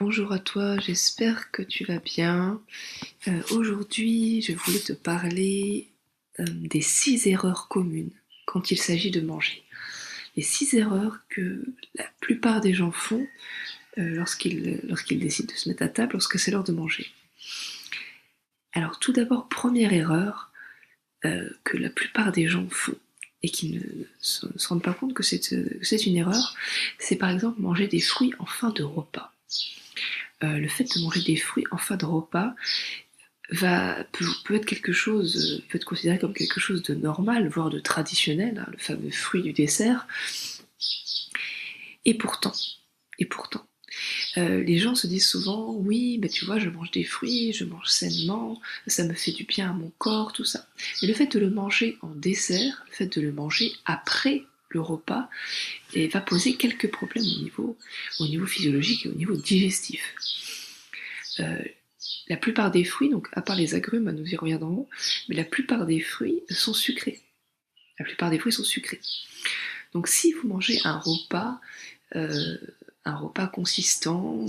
Bonjour à toi, j'espère que tu vas bien. Aujourd'hui, je voulais te parler des 6 erreurs communes quand il s'agit de manger. Les 6 erreurs que la plupart des gens font lorsqu'ils décident de se mettre à table, lorsque c'est l'heure de manger. Alors tout d'abord, première erreur que la plupart des gens font et qui ne se rendent pas compte que c'est une erreur, c'est par exemple manger des fruits en fin de repas. Le fait de manger des fruits en fin de repas peut être quelque chose, peut être considéré comme quelque chose de normal, voire de traditionnel, hein, le fameux fruit du dessert. Et pourtant, et pourtant, les gens se disent souvent, oui, mais tu vois, je mange des fruits, je mange sainement, ça me fait du bien à mon corps, tout ça. Mais le fait de le manger en dessert, le fait de le manger après le repas, va poser quelques problèmes au niveau physiologique et au niveau digestif. La plupart des fruits, donc à part les agrumes, nous y reviendrons, mais la plupart des fruits sont sucrés. La plupart des fruits sont sucrés. Donc si vous mangez un repas consistant,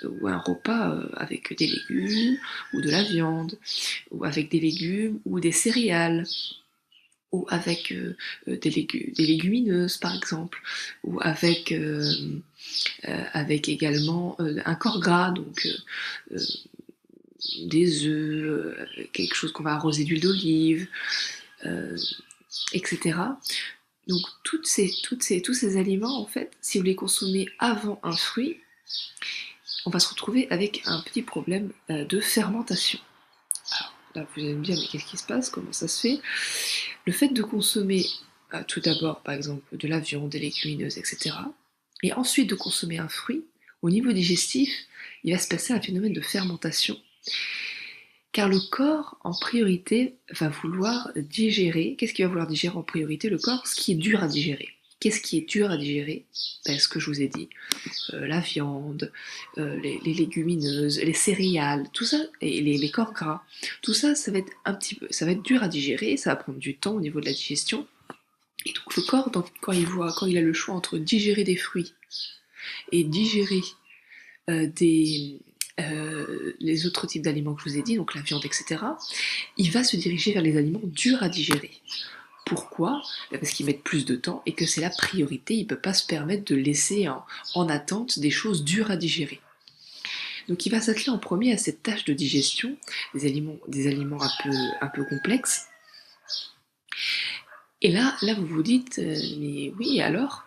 ou un repas avec des légumes, ou de la viande, ou avec des légumes, ou des céréales, ou avec des légumineuses par exemple, ou avec également un corps gras, donc des œufs, quelque chose qu'on va arroser d'huile d'olive, euh, etc. Donc tous ces aliments, en fait, si vous les consommez avant un fruit, on va se retrouver avec un petit problème de fermentation. Alors là, vous allez me dire, mais qu'est-ce qui se passe? Comment ça se fait? Le fait de consommer tout d'abord, par exemple, de la viande, des légumineuses, etc., et ensuite de consommer un fruit, au niveau digestif, il va se passer un phénomène de fermentation. Car le corps, en priorité, va vouloir digérer. Qu'est-ce qu'il va vouloir digérer en priorité, le corps? Ce qui est dur à digérer. Qu'est-ce qui est dur à digérer? Ce que je vous ai dit, la viande, les légumineuses, les céréales, tout ça, et les corps gras. Tout ça, ça va être dur à digérer, ça va prendre du temps au niveau de la digestion. Et donc le corps, quand il a le choix entre digérer des fruits et digérer les autres types d'aliments que je vous ai dit, donc la viande, etc., il va se diriger vers les aliments durs à digérer. Pourquoi? Parce qu'ils mettent plus de temps et que c'est la priorité, il ne peut pas se permettre de laisser en attente des choses dures à digérer. Donc il va s'atteler en premier à cette tâche de digestion, des aliments un peu complexes. Et là vous vous dites, mais oui, et alors?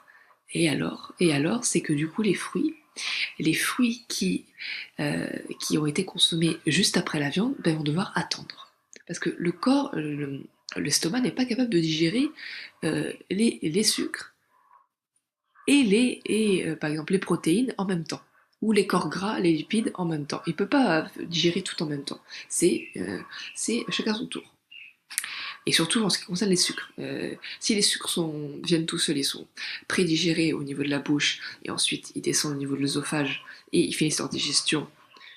Et alors, c'est que du coup les fruits qui ont été consommés juste après la viande, vont devoir attendre. Parce que le corps, l'estomac n'est pas capable de digérer les sucres et par exemple les protéines en même temps, ou les corps gras, les lipides en même temps. Il ne peut pas digérer tout en même temps. C'est chacun son tour. Et surtout en ce qui concerne les sucres. Si les sucres viennent tout seuls, ils sont prédigérés au niveau de la bouche, et ensuite ils descendent au niveau de l'œsophage, et ils finissent leur digestion,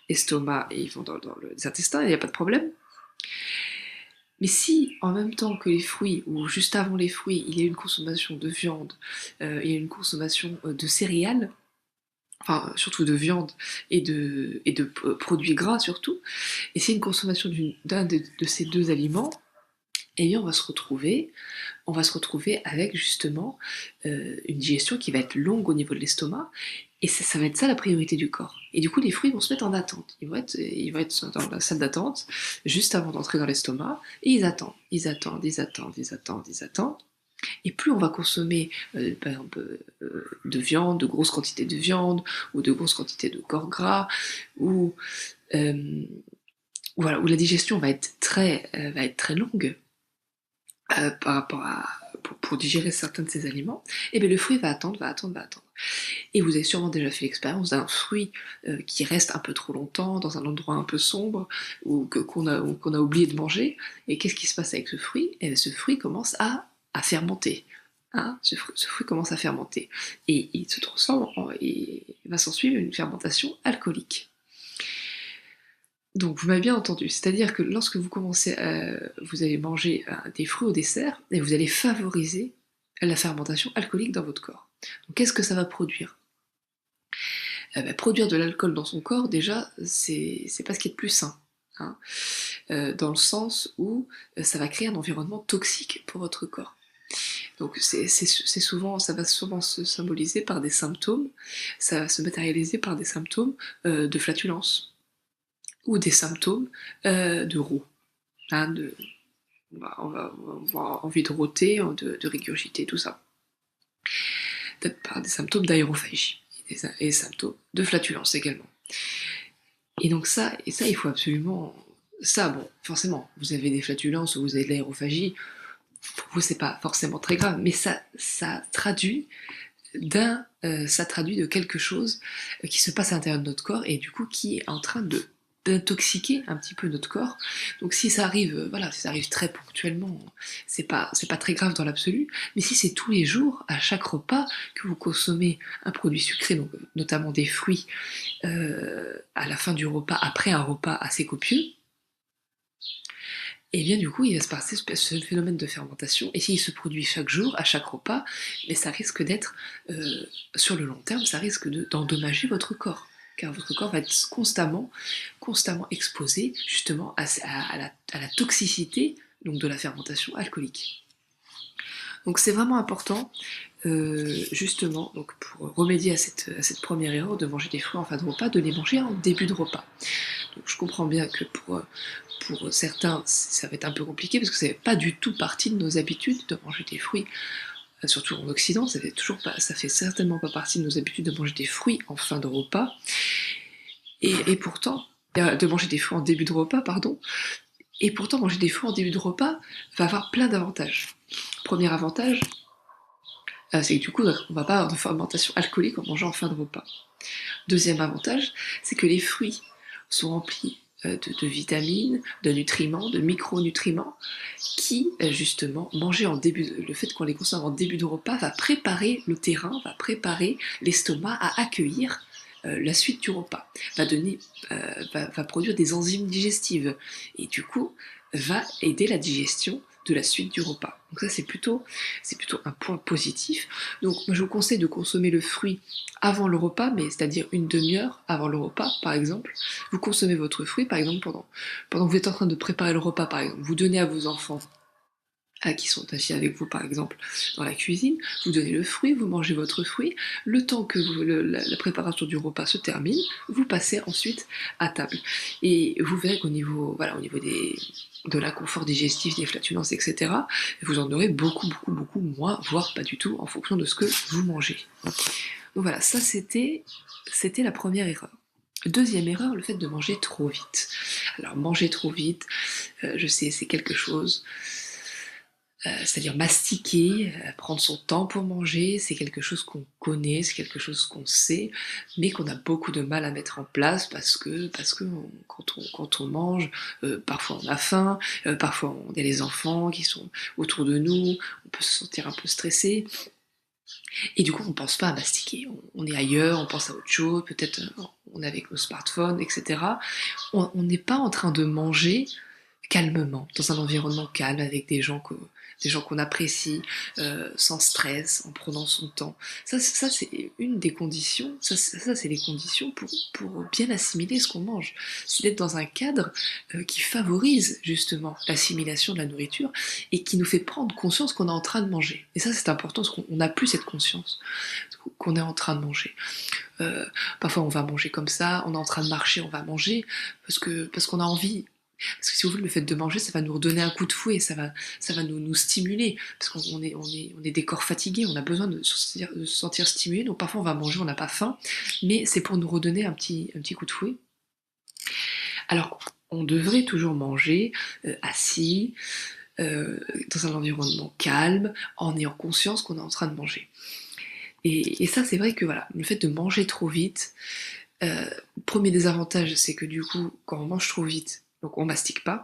estomac, et ils vont dans les intestins, il n'y a pas de problème. Mais si, en même temps que les fruits, ou juste avant les fruits, il y a une consommation de viande, il y a une consommation de céréales, enfin surtout de viande et de produits gras surtout, et c'est une consommation d'un de ces deux aliments, eh bien on va se retrouver avec justement une digestion qui va être longue au niveau de l'estomac, et ça va être ça la priorité du corps. Et du coup, les fruits vont se mettre en attente. Ils vont être dans la salle d'attente, juste avant d'entrer dans l'estomac, et ils attendent, ils attendent, ils attendent, ils attendent, ils attendent. Et plus on va consommer, par exemple, de viande, de grosses quantités de viande, ou de grosses quantités de corps gras, ou euh, voilà, où la digestion va être très longue, par rapport pour digérer certains de ces aliments, et bien le fruit va attendre, va attendre, va attendre. Et vous avez sûrement déjà fait l'expérience d'un fruit qui reste un peu trop longtemps dans un endroit un peu sombre, ou qu'on a oublié de manger, et qu'est-ce qui se passe avec ce fruit? Et ce fruit commence à fermenter. Hein, ce fruit commence à fermenter. Et il se transforme et va s'en suivre une fermentation alcoolique. Donc vous m'avez bien entendu, c'est-à-dire que lorsque vous allez manger des fruits au dessert, et vous allez favoriser la fermentation alcoolique dans votre corps. Donc qu'est-ce que ça va produire? produire de l'alcool dans son corps, déjà, c'est pas ce qui est de plus sain. Hein, dans le sens où ça va créer un environnement toxique pour votre corps. Donc souvent, ça va souvent se symboliser par des symptômes, ça va se matérialiser par des symptômes de flatulence ou des symptômes de roue, hein, on va avoir envie de rôter, de régurgiter, tout ça. Peut-être par des symptômes d'aérophagie et des symptômes de flatulence également. Et donc ça, il faut absolument... Ça, bon, forcément, vous avez des flatulences ou vous avez de l'aérophagie, pour vous, c'est pas forcément très grave, mais ça traduit de quelque chose qui se passe à l'intérieur de notre corps et du coup qui est en train d'intoxiquer un petit peu notre corps. Donc si ça arrive, voilà, si ça arrive très ponctuellement, c'est pas très grave dans l'absolu, mais si c'est tous les jours, à chaque repas, que vous consommez un produit sucré, donc notamment des fruits, à la fin du repas, après un repas assez copieux, et bien du coup il va se passer ce phénomène de fermentation, et s'il se produit chaque jour, à chaque repas, mais ça risque d'être, sur le long terme, ça risque d'endommager votre corps, car votre corps va être constamment exposé justement à la toxicité donc de la fermentation alcoolique. Donc c'est vraiment important, justement, donc pour remédier à cette première erreur de manger des fruits en fin de repas, de les manger en début de repas. Donc je comprends bien que pour certains, ça va être un peu compliqué parce que ça fait pas du tout partie de nos habitudes de manger des fruits, surtout en Occident, ça fait certainement pas partie de nos habitudes de manger des fruits en fin de repas. Et pourtant, de manger des fruits en début de repas, pardon. Et pourtant, manger des fruits en début de repas va avoir plein d'avantages. Premier avantage, c'est que du coup, on va pas avoir de fermentation alcoolique en mangeant en fin de repas. Deuxième avantage, c'est que les fruits sont remplis de vitamines, de nutriments, de micronutriments, qui, justement, le fait qu'on les consomme en début de repas va préparer le terrain, va préparer l'estomac à accueillir la suite du repas, va produire des enzymes digestives, et du coup, va aider la digestion de la suite du repas. Donc ça c'est plutôt un point positif. Donc je vous conseille de consommer le fruit avant le repas, mais c'est-à-dire une demi-heure avant le repas par exemple. Vous consommez votre fruit par exemple pendant que vous êtes en train de préparer le repas par exemple. Vous donnez à vos enfants qui sont assis avec vous par exemple dans la cuisine, vous donnez le fruit, vous mangez votre fruit, le temps que la préparation du repas se termine, vous passez ensuite à table. Et vous verrez qu'au niveau, voilà, au niveau de l'inconfort digestif, des flatulences, etc., vous en aurez beaucoup moins, voire pas du tout, en fonction de ce que vous mangez. Donc voilà, ça c'était la première erreur. Deuxième erreur, le fait de manger trop vite. Alors manger trop vite, je sais, c'est quelque chose... c'est-à-dire mastiquer, prendre son temps pour manger, c'est quelque chose qu'on connaît, c'est quelque chose qu'on sait, mais qu'on a beaucoup de mal à mettre en place parce que quand on mange, parfois on a faim, parfois on a les enfants qui sont autour de nous, on peut se sentir un peu stressé, et du coup on pense pas à mastiquer, on est ailleurs, on pense à autre chose, peut-être on est avec nos smartphones, etc. On n'est pas en train de manger calmement, dans un environnement calme, avec des gens qu'on apprécie, sans stress, en prenant son temps. Ça c'est une des conditions, ça c'est les conditions pour bien assimiler ce qu'on mange. C'est d'être dans un cadre qui favorise justement l'assimilation de la nourriture et qui nous fait prendre conscience qu'on est en train de manger. Et ça c'est important parce qu'on n'a plus cette conscience qu'on est en train de manger. Parfois on va manger comme ça, on est en train de marcher, on va manger parce qu'on a envie. Parce que si vous voulez, le fait de manger, ça va nous redonner un coup de fouet, ça va nous stimuler, parce qu'on est des corps fatigués, on a besoin de se sentir stimulé, donc parfois on va manger, on n'a pas faim, mais c'est pour nous redonner un petit coup de fouet. Alors, on devrait toujours manger assis, dans un environnement calme, en ayant conscience qu'on est en train de manger. Et ça, c'est vrai que voilà, le fait de manger trop vite, premier désavantage, c'est que du coup, quand on mange trop vite, donc on mastique pas,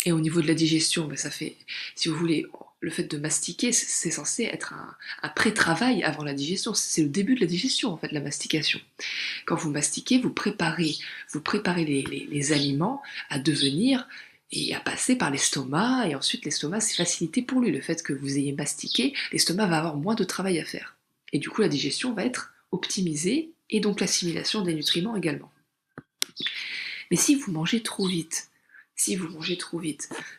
et au niveau de la digestion, ben ça fait, si vous voulez, le fait de mastiquer, c'est censé être un pré-travail avant la digestion, c'est le début de la digestion en fait, la mastication. Quand vous mastiquez, vous préparez les aliments à devenir et à passer par l'estomac, et ensuite l'estomac c'est facilité pour lui, le fait que vous ayez mastiqué, l'estomac va avoir moins de travail à faire. Et du coup la digestion va être optimisée et donc l'assimilation des nutriments également. Mais si vous mangez trop vite,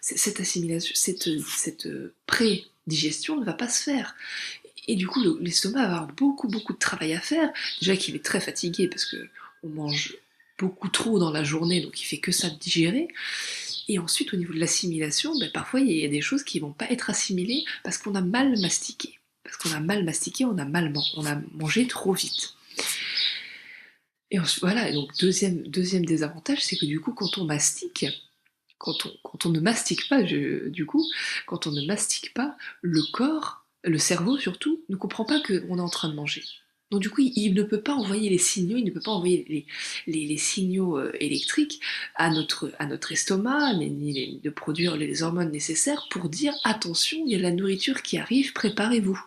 cette assimilation, cette pré-digestion ne va pas se faire. Et du coup, l'estomac va avoir beaucoup de travail à faire. Déjà qu'il est très fatigué parce que on mange beaucoup trop dans la journée, donc il fait que ça de digérer. Et ensuite, au niveau de l'assimilation, parfois il y a des choses qui vont pas être assimilées parce qu'on a mal mastiqué. Parce qu'on a mal mastiqué, on a mangé trop vite. Et ensuite, voilà, et donc deuxième désavantage, c'est que du coup, quand on mastique, quand on ne mastique pas, quand on ne mastique pas, le corps, le cerveau surtout, ne comprend pas qu'on est en train de manger. Donc du coup, il ne peut pas envoyer les signaux, il ne peut pas envoyer les signaux électriques à notre estomac, ni de produire les hormones nécessaires pour dire attention, il y a de la nourriture qui arrive, préparez-vous.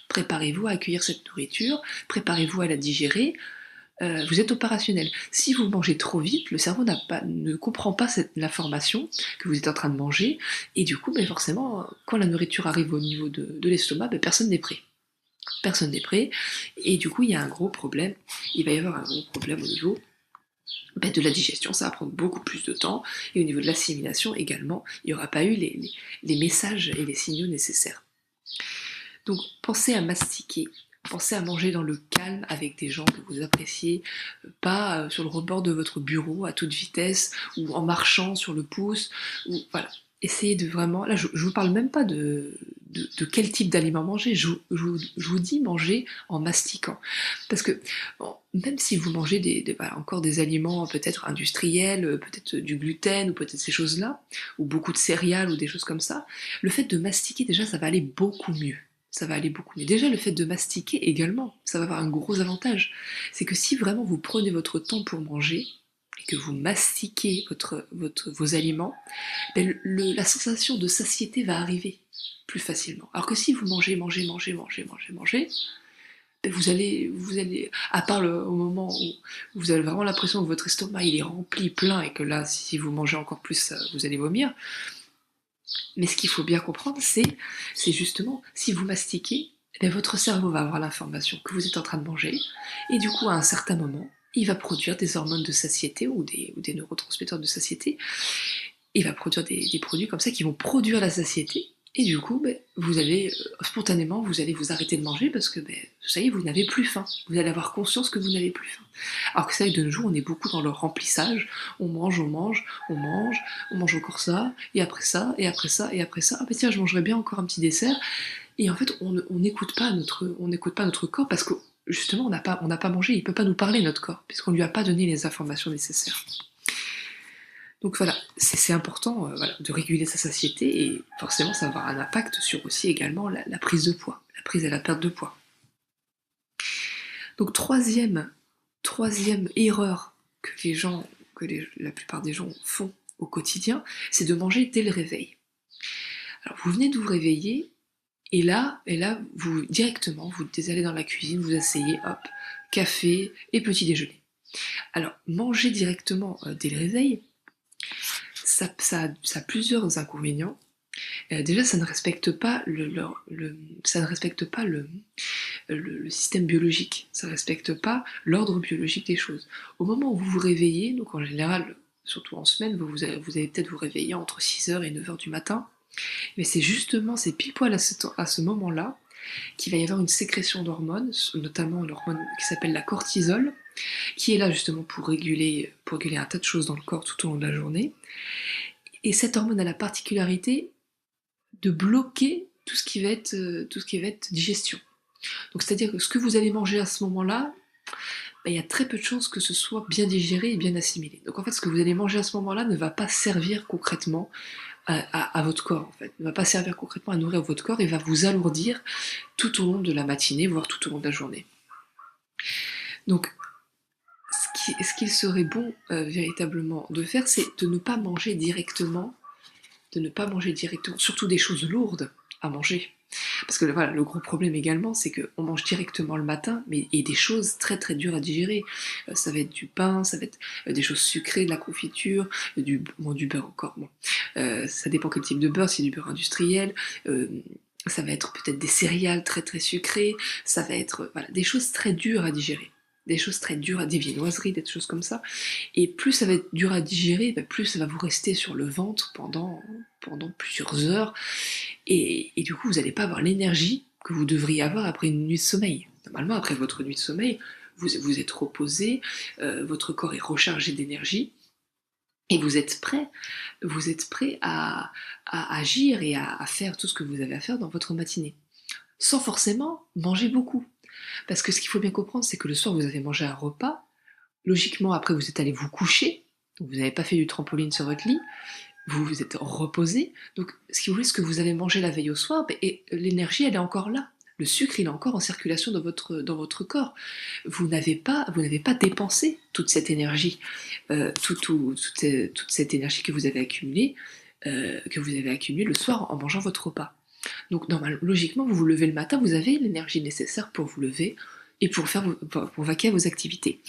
Préparez-vous à accueillir cette nourriture, préparez-vous à la digérer, vous êtes opérationnel. Si vous mangez trop vite, le cerveau ne comprend pas l'information que vous êtes en train de manger, et du coup, forcément, quand la nourriture arrive au niveau de l'estomac, personne n'est prêt. Personne n'est prêt, et du coup, il y a un gros problème. Il va y avoir un gros problème au niveau de la digestion, ça va prendre beaucoup plus de temps, et au niveau de l'assimilation également, il n'y aura pas eu les messages et les signaux nécessaires. Donc, pensez à mastiquer. Pensez à manger dans le calme avec des gens que vous appréciez, pas sur le rebord de votre bureau à toute vitesse ou en marchant sur le pouce. Voilà. Essayez de vraiment. Là, je vous parle même pas de quel type d'aliment manger. Je vous dis manger en mastiquant. Parce que même si vous mangez encore des aliments peut-être industriels, peut-être du gluten ou peut-être ces choses-là, ou beaucoup de céréales ou des choses comme ça, le fait de mastiquer déjà, ça va aller beaucoup mieux. Ça va aller beaucoup mieux. Déjà, le fait de mastiquer également, ça va avoir un gros avantage. C'est que si vraiment vous prenez votre temps pour manger et que vous mastiquez vos aliments, la sensation de satiété va arriver plus facilement. Alors que si vous mangez, vous allez, à part au moment où vous avez vraiment l'impression que votre estomac il est rempli, plein, et que là, si vous mangez encore plus, vous allez vomir. Mais ce qu'il faut bien comprendre, c'est justement, si vous mastiquez, votre cerveau va avoir l'information que vous êtes en train de manger, et du coup, à un certain moment, il va produire des hormones de satiété ou des neurotransmetteurs de satiété. Il va produire des produits comme ça qui vont produire la satiété, et du coup, vous allez spontanément, vous allez vous arrêter de manger parce que, ça y est, vous n'avez plus faim. Vous allez avoir conscience que vous n'avez plus faim. Alors que c'est vrai que de nos jours, on est beaucoup dans le remplissage. On mange encore ça, et après ça, et après ça, et après ça. Ah tiens, je mangerais bien encore un petit dessert. Et en fait, on n'écoute pas notre corps parce que justement, on n'a pas mangé. Il peut pas nous parler, notre corps, puisqu'on lui a pas donné les informations nécessaires. Donc voilà, c'est important de réguler sa satiété, et forcément ça va avoir un impact sur aussi également la prise de poids, la prise et la perte de poids. Donc troisième erreur que la plupart des gens font au quotidien, c'est de manger dès le réveil. Alors vous venez de vous réveiller, et là vous directement, vous allez dans la cuisine, vous asseyez, hop, café et petit déjeuner. Alors manger directement dès le réveil, ça a plusieurs inconvénients. Déjà, ça ne respecte pas le système biologique, ça ne respecte pas l'ordre biologique des choses. Au moment où vous vous réveillez, donc en général, surtout en semaine, vous allez peut-être vous réveiller entre 6h et 9h du matin, mais c'est pile poil à ce moment-là qu'il va y avoir une sécrétion d'hormones, notamment l'hormone qui s'appelle la cortisol, qui est là justement pour réguler un tas de choses dans le corps tout au long de la journée. Et cette hormone a la particularité de bloquer tout ce qui va être digestion. Donc c'est-à-dire que ce que vous allez manger à ce moment-là, il y a très peu de chances que ce soit bien digéré et bien assimilé. Donc en fait, ce que vous allez manger à ce moment-là ne va pas servir concrètement à votre corps, en fait. Ne va pas servir concrètement à nourrir votre corps et va vous alourdir tout au long de la matinée, voire tout au long de la journée. Donc ce qu'il serait bon véritablement de faire, c'est de ne pas manger directement, surtout des choses lourdes à manger. Parce que voilà, le gros problème également, c'est qu'on mange directement le matin, et des choses très très dures à digérer. Ça va être du pain, ça va être des choses sucrées, de la confiture, du beurre encore. Bon. Ça dépend quel type de beurre, si c'est du beurre industriel. Ça va être peut-être des céréales très très sucrées. Ça va être des choses très dures à digérer. des choses très dures, des viennoiseries, des choses comme ça. Et plus ça va être dur à digérer, plus ça va vous rester sur le ventre pendant plusieurs heures. Et du coup, vous n'allez pas avoir l'énergie que vous devriez avoir après une nuit de sommeil. Normalement, après votre nuit de sommeil, vous êtes reposé, votre corps est rechargé d'énergie, et vous êtes prêt à agir et à faire tout ce que vous avez à faire dans votre matinée. Sans forcément manger beaucoup. Parce que ce qu'il faut bien comprendre, c'est que le soir, vous avez mangé un repas, logiquement, après, vous êtes allé vous coucher, donc vous n'avez pas fait du trampoline sur votre lit, vous vous êtes reposé, donc ce que vous avez mangé la veille au soir, et l'énergie, elle est encore là. Le sucre, il est encore en circulation dans votre corps. Vous n'avez pas dépensé toute cette énergie, toute cette énergie que vous avez accumulée le soir en mangeant votre repas. Donc normalement, logiquement, vous vous levez le matin, vous avez l'énergie nécessaire pour vous lever et pour vaquer à vos activités.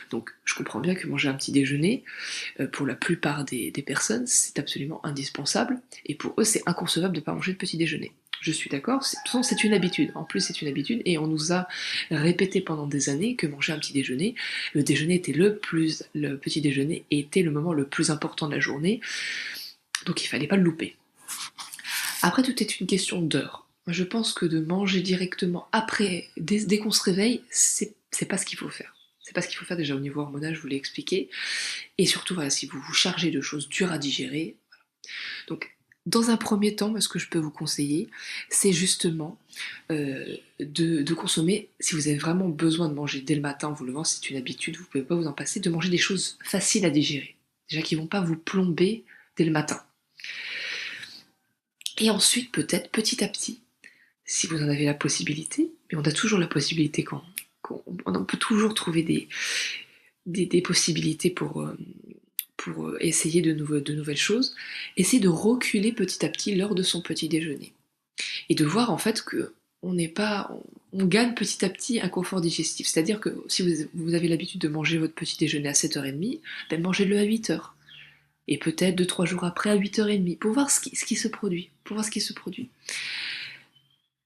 Donc je comprends bien que manger un petit déjeuner, pour la plupart des personnes, c'est absolument indispensable, et pour eux, c'est inconcevable de ne pas manger de petit déjeuner. Je suis d'accord, de toute façon c'est une habitude, en plus c'est une habitude, et on nous a répété pendant des années que manger un petit déjeuner, le petit déjeuner était le moment le plus important de la journée, donc il fallait pas le louper. Après, tout est une question d'heure. Je pense que de manger directement après, dès qu'on se réveille, c'est pas ce qu'il faut faire. C'est pas ce qu'il faut faire déjà au niveau hormonal, je vous l'ai expliqué. Et surtout, voilà, si vous vous chargez de choses dures à digérer. Donc, dans un premier temps, ce que je peux vous conseiller, c'est justement de consommer, si vous avez vraiment besoin de manger dès le matin en vous levant, c'est une habitude, vous pouvez pas vous en passer, de manger des choses faciles à digérer. Déjà qui vont pas vous plomber dès le matin. Et ensuite, peut-être petit à petit, si vous en avez la possibilité, mais on a toujours la possibilité quand on peut toujours trouver des possibilités pour essayer de nouvelles choses, essayer de reculer petit à petit l'heure de son petit déjeuner. Et de voir en fait que on gagne petit à petit un confort digestif. C'est-à-dire que si vous avez l'habitude de manger votre petit déjeuner à 7h30, mangez-le à 8h. Et peut-être 2-3 jours après à 8h30, pour voir ce qui se produit. Pour voir ce qui se produit.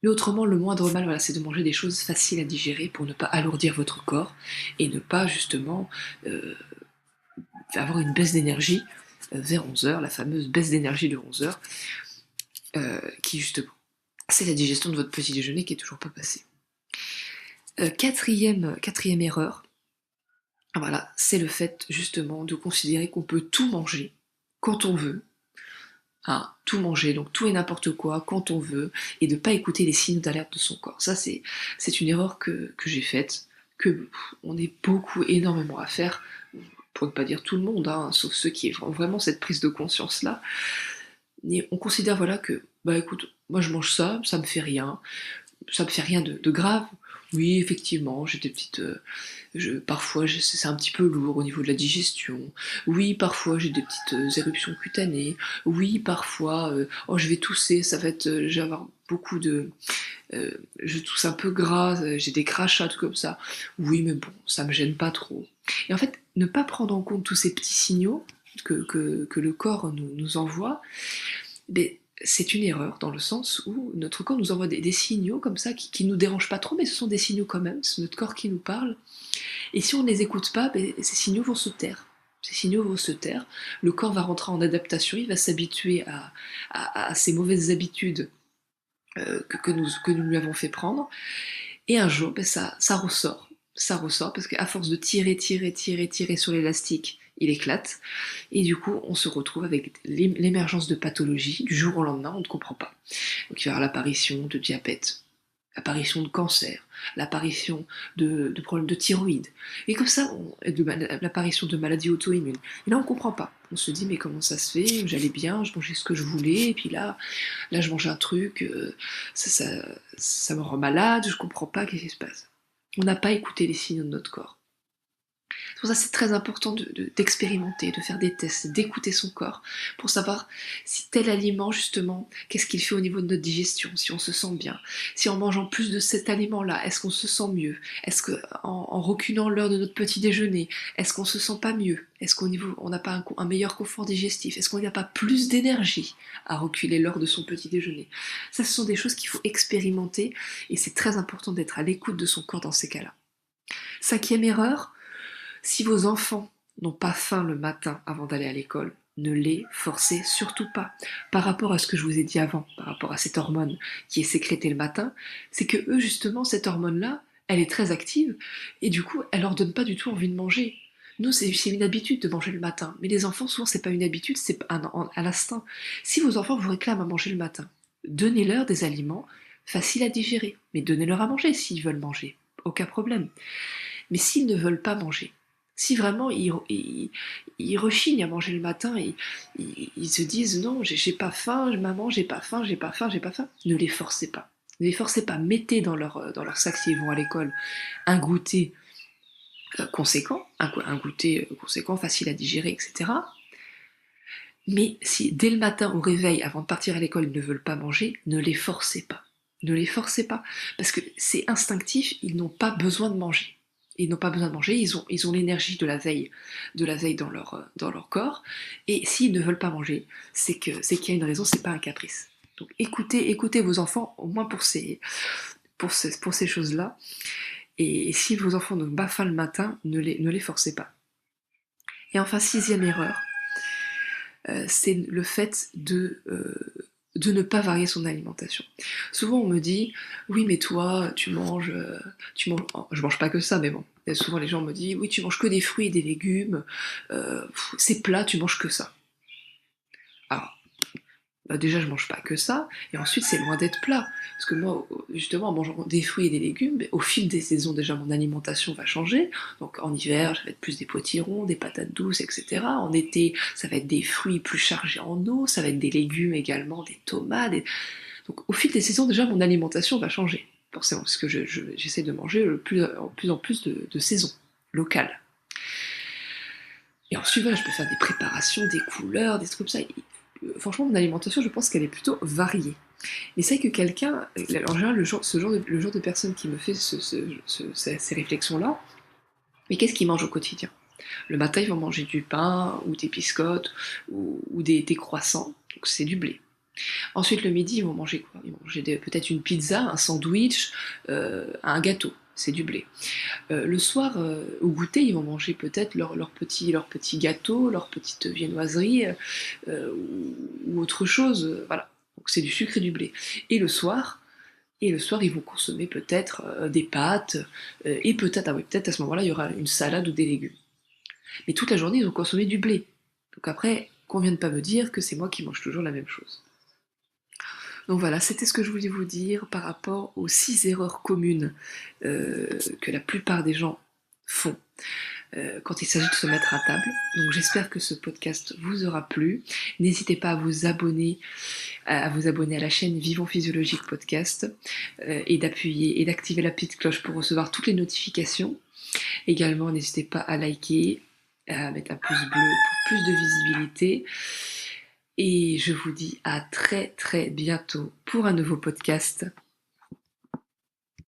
Mais autrement, le moindre mal, voilà, c'est de manger des choses faciles à digérer pour ne pas alourdir votre corps et ne pas justement avoir une baisse d'énergie vers 11h, la fameuse baisse d'énergie de 11h, qui justement, c'est la digestion de votre petit déjeuner qui est toujours pas passée. Quatrième erreur, voilà, c'est le fait justement de considérer qu'on peut tout manger quand on veut, tout manger, donc tout et n'importe quoi, quand on veut, et de ne pas écouter les signaux d'alerte de son corps. Ça, c'est une erreur que j'ai faite, que on est énormément à faire, pour ne pas dire tout le monde, sauf ceux qui ont vraiment cette prise de conscience-là. Et on considère, voilà, que, écoute, moi je mange ça, ça me fait rien de grave. Oui, effectivement, j'ai des petites... parfois, c'est un petit peu lourd au niveau de la digestion. Oui, parfois, j'ai des petites éruptions cutanées. Oui, parfois, je vais tousser, je vais avoir beaucoup de... je tousse un peu gras, j'ai des crachats, tout comme ça. Oui, mais bon, ça me gêne pas trop. Et en fait, ne pas prendre en compte tous ces petits signaux que le corps nous envoie, c'est une erreur dans le sens où notre corps nous envoie des signaux comme ça qui nous dérangent pas trop, mais ce sont des signaux quand même, c'est notre corps qui nous parle. Et si on ne les écoute pas, ces signaux vont se taire. Ces signaux vont se taire, le corps va rentrer en adaptation, il va s'habituer à ces mauvaises habitudes que nous lui avons fait prendre, et un jour, ça ressort. Ça ressort parce qu'à force de tirer sur l'élastique, il éclate, et du coup on se retrouve avec l'émergence de pathologies du jour au lendemain, on ne comprend pas. Donc il va y avoir l'apparition de diabète, l'apparition de cancer, l'apparition de problèmes de thyroïde, et comme ça, l'apparition de maladies auto-immunes. Et là on ne comprend pas, on se dit mais comment ça se fait, j'allais bien, je mangeais ce que je voulais, et puis là je mange un truc, ça me rend malade, je comprends pas, qu'est-ce qui se passe. On n'a pas écouté les signaux de notre corps. C'est pour ça que c'est très important d'expérimenter, de faire des tests, d'écouter son corps pour savoir si tel aliment, justement, qu'est-ce qu'il fait au niveau de notre digestion, si on se sent bien. Si en mangeant plus de cet aliment-là, est-ce qu'on se sent mieux? Est-ce qu'en reculant l'heure de notre petit déjeuner, est-ce qu'on se sent pas mieux? Est-ce on n'a pas un meilleur confort digestif? Est-ce qu'on n'a pas plus d'énergie à reculer l'heure de son petit déjeuner? Ça, ce sont des choses qu'il faut expérimenter et c'est très important d'être à l'écoute de son corps dans ces cas-là. 5e erreur, si vos enfants n'ont pas faim le matin avant d'aller à l'école, ne les forcez surtout pas. Par rapport à ce que je vous ai dit avant, par rapport à cette hormone qui est sécrétée le matin, c'est que eux justement, cette hormone-là, elle est très active et du coup, elle leur donne pas du tout envie de manger. Nous, c'est une habitude de manger le matin, mais les enfants, souvent, c'est pas une habitude, c'est un instinct. Si vos enfants vous réclament à manger le matin, donnez-leur des aliments faciles à digérer, mais donnez-leur à manger s'ils veulent manger, aucun problème. Mais s'ils ne veulent pas manger, si vraiment ils rechignent à manger le matin, ils se disent non, j'ai pas faim, maman, j'ai pas faim, j'ai pas faim, j'ai pas faim, ne les forcez pas. Ne les forcez pas, mettez dans leur sac s'ils vont à l'école un goûter conséquent, un goûter conséquent, facile à digérer, etc. Mais si dès le matin au réveil, avant de partir à l'école, ils ne veulent pas manger, ne les forcez pas. Ne les forcez pas, parce que c'est instinctif, ils n'ont pas besoin de manger. Ils n'ont pas besoin de manger, ils ont l'énergie de la veille dans leur corps, et s'ils ne veulent pas manger, c'est qu'il y a une raison, c'est pas un caprice. Donc écoutez vos enfants, au moins pour ces choses-là, et si vos enfants n'ont pas faim le matin, ne les forcez pas. Et enfin, 6e erreur, c'est le fait de ne pas varier son alimentation. Souvent on me dit, oui mais toi je mange pas que ça, mais bon, et souvent les gens me disent, oui tu manges que des fruits et des légumes, c'est plat, tu manges que ça. Alors, bah déjà je mange pas que ça, et ensuite c'est loin d'être plat, parce que moi justement en mangeant des fruits et des légumes, au fil des saisons déjà mon alimentation va changer, donc en hiver ça va être plus des potirons, des patates douces, etc. En été ça va être des fruits plus chargés en eau, ça va être des légumes également, des tomates, donc au fil des saisons déjà mon alimentation va changer, forcément, parce que j'essaie de manger plus en plus de saisons locales. Et ensuite, voilà, je peux faire des préparations, des couleurs, des trucs comme ça. Franchement, mon alimentation, je pense qu'elle est plutôt variée. Mais c'est que quelqu'un, en général, le genre de personne qui me fait ces réflexions-là, mais qu'est-ce qu'ils mangent au quotidien? Le matin, ils vont manger du pain, ou des biscottes, ou des croissants, donc c'est du blé. Ensuite, le midi, ils vont manger quoi? Ils vont manger peut-être une pizza, un sandwich, un gâteau, c'est du blé. Le soir, au goûter, ils vont manger peut-être leur petit gâteau, leur petite viennoiserie, ou autre chose, voilà. Donc c'est du sucre et du blé. Et le soir, ils vont consommer peut-être des pâtes, et peut-être, ah oui, peut-être à ce moment-là, il y aura une salade ou des légumes. Mais toute la journée, ils ont consommé du blé. Donc après, qu'on vienne pas me dire que c'est moi qui mange toujours la même chose. Donc voilà, c'était ce que je voulais vous dire par rapport aux 6 erreurs communes que la plupart des gens font quand il s'agit de se mettre à table. Donc j'espère que ce podcast vous aura plu. N'hésitez pas à vous abonner à la chaîne Vivons Physiologique Podcast, et d'activer la petite cloche pour recevoir toutes les notifications. Également, n'hésitez pas à liker, à mettre un pouce bleu pour plus de visibilité. Et je vous dis à très très bientôt pour un nouveau podcast.